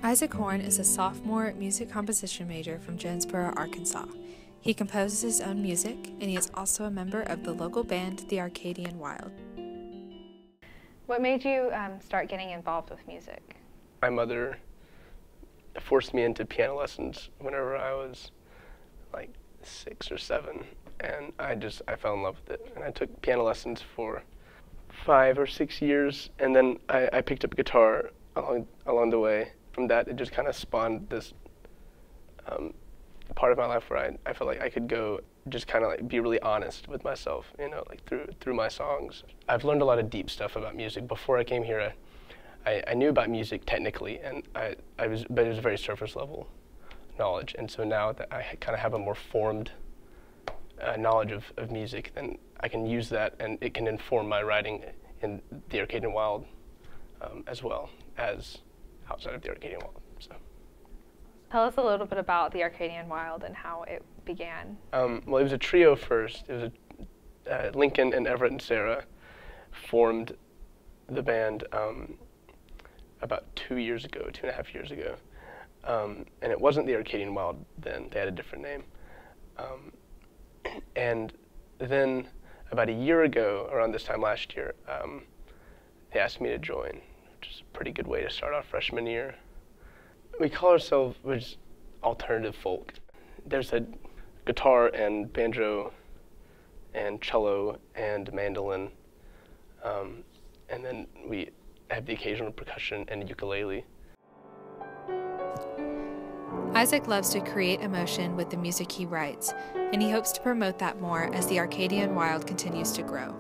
Isaac Horn is a sophomore music composition major from Jonesboro, Arkansas. He composes his own music, and he is also a member of the local band, the Arcadian Wild. What made you start getting involved with music? My mother forced me into piano lessons whenever I was like 6 or 7, and I fell in love with it. And I took piano lessons for 5 or 6 years, and then I picked up guitar along the way. From that, it just kind of spawned this part of my life where I felt like I could go just kind of like be really honest with myself, you know, like through my songs. I've learned a lot of deep stuff about music. Before I came here, I knew about music technically, and but it was very surface level knowledge. And so now that I kind of have a more formed knowledge of music, then I can use that, and it can inform my writing in the Arcadian Wild as well as outside of the Arcadian Wild. So. Tell us a little bit about the Arcadian Wild and how it began. Well, it was a trio first. It was Lincoln and Everett and Sarah formed the band about 2.5 years ago. And it wasn't the Arcadian Wild then. They had a different name. And then about a year ago, around this time last year, they asked me to join, which is a pretty good way to start our freshman year. We call ourselves alternative folk. There's a guitar and banjo and cello and mandolin, and then we have the occasional percussion and ukulele. Isaac loves to create emotion with the music he writes, and he hopes to promote that more as the Arcadian Wild continues to grow.